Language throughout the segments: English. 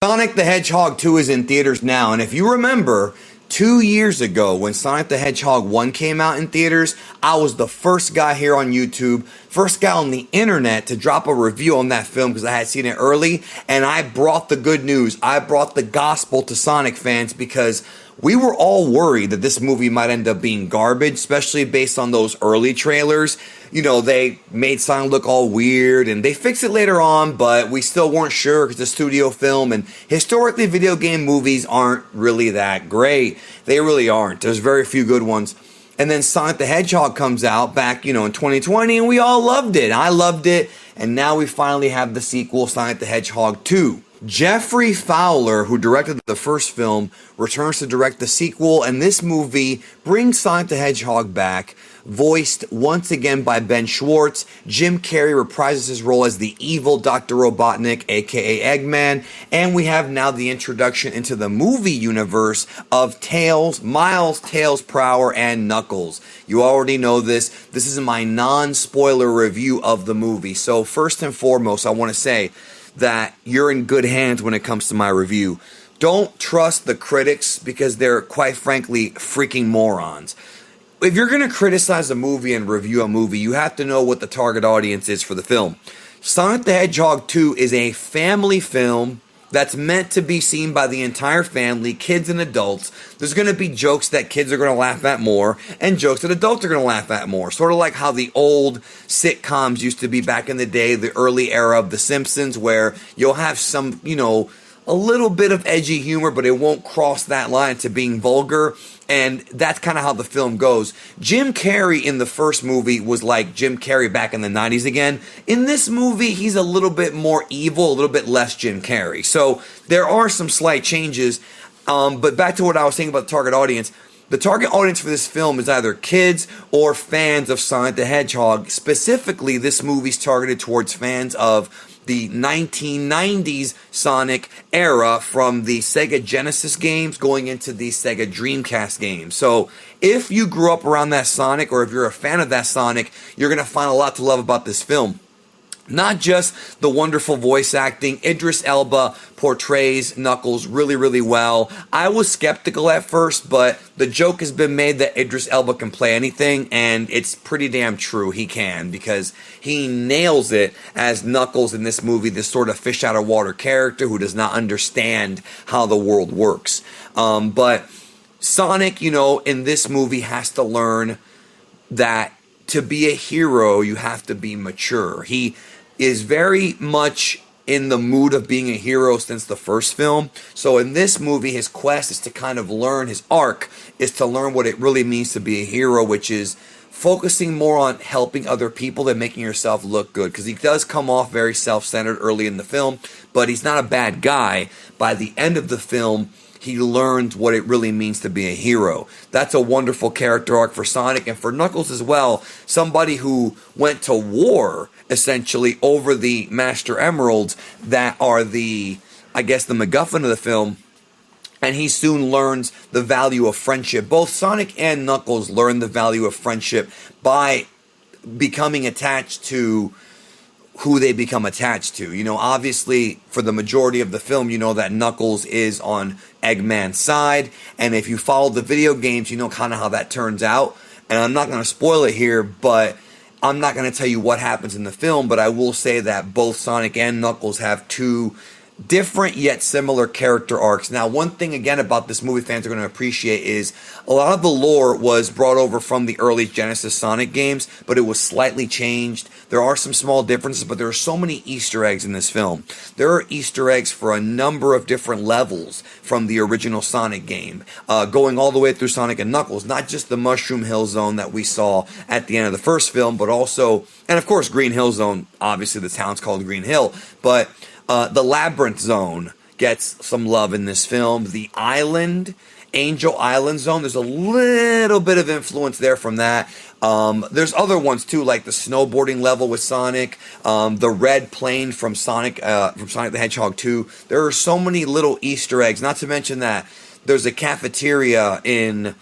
Sonic the Hedgehog 2 is in theaters now, and if you remember, 2 years ago when Sonic the Hedgehog 1 came out in theaters, I was the first guy here on YouTube, first guy on the internet to drop a review on that film because I had seen it early, and I brought the good news. I brought the gospel to Sonic fans because we were all worried that this movie might end up being garbage, especially based on those early trailers. You know, they made Sonic look all weird, and they fixed it later on, but we still weren't sure because it's a studio film, and historically, video game movies aren't really that great. They really aren't. There's very few good ones. And then Sonic the Hedgehog comes out back, in 2020, and we all loved it. I loved it, and now we finally have the sequel, Sonic the Hedgehog 2. Jeffrey Fowler, who directed the first film, returns to direct the sequel, and this movie brings Sonic the Hedgehog back, voiced once again by Ben Schwartz. Jim Carrey reprises his role as the evil Dr. Robotnik, aka Eggman, and we have now the introduction into the movie universe of Tails, Miles, Tails Prower, and Knuckles. You already know this. This is my non-spoiler review of the movie. So first and foremost, I want to say that you're in good hands when it comes to my review. Don't trust the critics because they're, quite frankly, freaking morons. If you're going to criticize a movie and review a movie, you have to know what the target audience is for the film. Sonic the Hedgehog 2 is a family film that's meant to be seen by the entire family, kids and adults. There's going to be jokes that kids are going to laugh at more and jokes that adults are going to laugh at more. Sort of like how the old sitcoms used to be back in the day, the early era of The Simpsons, where you'll have some, a little bit of edgy humor, but it won't cross that line to being vulgar. And that's kind of how the film goes. Jim Carrey in the first movie was like Jim Carrey back in the 90s again. In this movie, he's a little bit more evil, a little bit less Jim Carrey. So there are some slight changes. But back to what I was saying about the target audience. The target audience for this film is either kids or fans of Sonic the Hedgehog. Specifically, this movie's targeted towards fans of the 1990s Sonic era, from the Sega Genesis games going into the Sega Dreamcast games. So if you grew up around that Sonic, or if you're a fan of that Sonic, you're going to find a lot to love about this film. Not just the wonderful voice acting. Idris Elba portrays Knuckles really, really well. I was skeptical at first, but the joke has been made that Idris Elba can play anything, and it's pretty damn true. He can, because he nails it as Knuckles in this movie, this sort of fish out of water character who does not understand how the world works. But Sonic, in this movie has to learn that to be a hero, you have to be mature. He is very much in the mood of being a hero since the first film. So in this movie, his quest is to kind of learn, his arc is to learn what it really means to be a hero, which is focusing more on helping other people than making yourself look good. Because he does come off very self-centered early in the film, but he's not a bad guy. By the end of the film, he learns what it really means to be a hero. That's a wonderful character arc for Sonic, and for Knuckles as well. Somebody who went to war, essentially, over the Master Emeralds that are the MacGuffin of the film. And he soon learns the value of friendship. Both Sonic and Knuckles learn the value of friendship by becoming attached to who they become attached to. Obviously, for the majority of the film, that Knuckles is on Eggman's side. And if you follow the video games, kind of how that turns out. And I'm not going to spoil it here, but I'm not going to tell you what happens in the film. But I will say that both Sonic and Knuckles have two different yet similar character arcs. Now, one thing again about this movie fans are going to appreciate is a lot of the lore was brought over from the early Genesis Sonic games, but it was slightly changed. There are some small differences, but there are so many Easter eggs in this film. There are Easter eggs for a number of different levels from the original Sonic game, going all the way through Sonic and Knuckles, not just the Mushroom Hill Zone that we saw at the end of the first film, but also, and of course, Green Hill Zone. Obviously, the town's called Green Hill, but the Labyrinth Zone gets some love in this film. The Island, Angel Island Zone, there's a little bit of influence there from that. There's other ones too, like the snowboarding level with Sonic, the red plane from Sonic the Hedgehog 2. There are so many little Easter eggs, not to mention that there's a cafeteria in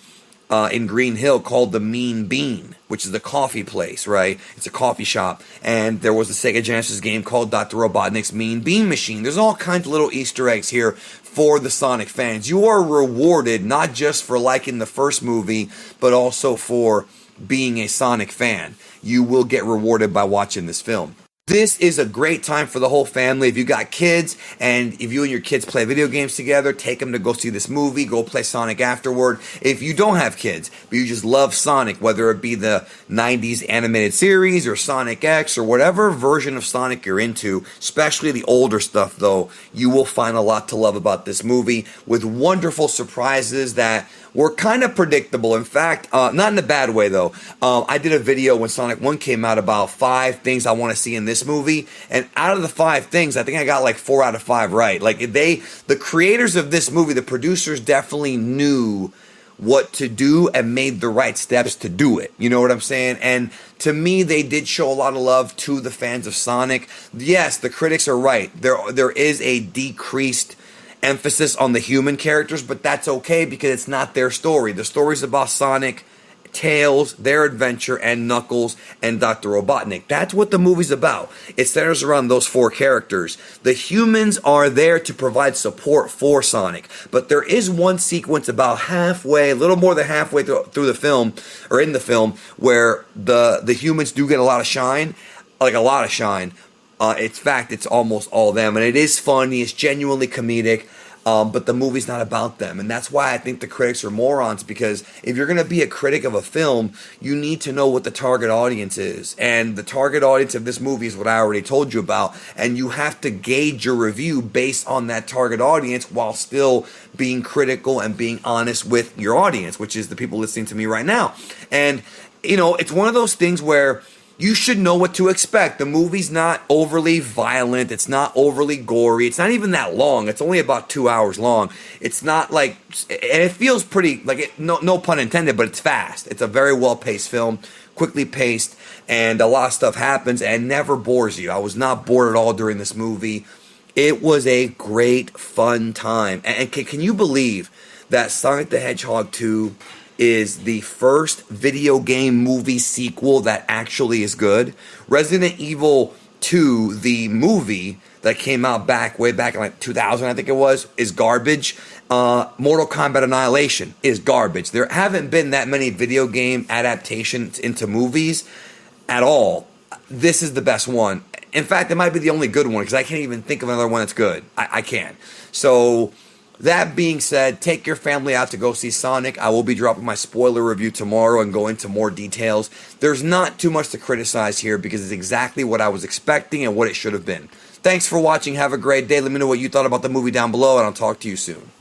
in Green Hill called the Mean Bean, which is the coffee place, right? It's a coffee shop. And there was a Sega Genesis game called Dr. Robotnik's Mean Bean Machine. There's all kinds of little Easter eggs here for the Sonic fans. You are rewarded not just for liking the first movie, but also for being a Sonic fan. You will get rewarded by watching this film. This is a great time for the whole family. If you got kids and if you and your kids play video games together, take them to go see this movie, go play Sonic afterward. If you don't have kids, but you just love Sonic, whether it be the 90s animated series or Sonic X or whatever version of Sonic you're into, especially the older stuff though, you will find a lot to love about this movie with wonderful surprises that were kind of predictable. In fact, not in a bad way though. I did a video when Sonic 1 came out about 5 things I want to see in this movie, and out of the 5 things, I think I got like 4 out of 5 right. Like the creators of this movie, the producers definitely knew what to do and made the right steps to do it. You know what I'm saying? And to me, they did show a lot of love to the fans of Sonic. Yes, the critics are right. There is a decreased emphasis on the human characters, but that's okay because it's not their story. The story's about Sonic, Tails, their adventure, and Knuckles and Dr. Robotnik. That's what the movie's about. It centers around those 4 characters. The humans are there to provide support for Sonic, but there is one sequence about halfway, a little more than halfway through the film, or in the film, where the humans do get a lot of shine, like a lot of shine. In fact, it's almost all them, and it is funny, it's genuinely comedic, but the movie's not about them, and that's why I think the critics are morons, because if you're going to be a critic of a film, you need to know what the target audience is, and the target audience of this movie is what I already told you about, and you have to gauge your review based on that target audience while still being critical and being honest with your audience, which is the people listening to me right now. And, you know, it's one of those things where you should know what to expect. The movie's not overly violent. It's not overly gory. It's not even that long. It's only about 2 hours long. It's not like, and it feels pretty, like, no pun intended, but it's fast. It's a very well-paced film, quickly paced, and a lot of stuff happens and never bores you. I was not bored at all during this movie. It was a great, fun time. And can you believe that Sonic the Hedgehog 2 is the first video game movie sequel that actually is good? Resident Evil 2, the movie that came out way back in like 2000, I think it was, is garbage. Mortal Kombat Annihilation is garbage. There haven't been that many video game adaptations into movies at all. This is the best one. In fact, it might be the only good one because I can't even think of another one that's good. I can't. So that being said, take your family out to go see Sonic. I will be dropping my spoiler review tomorrow and go into more details. There's not too much to criticize here because it's exactly what I was expecting and what it should have been. Thanks for watching. Have a great day. Let me know what you thought about the movie down below, and I'll talk to you soon.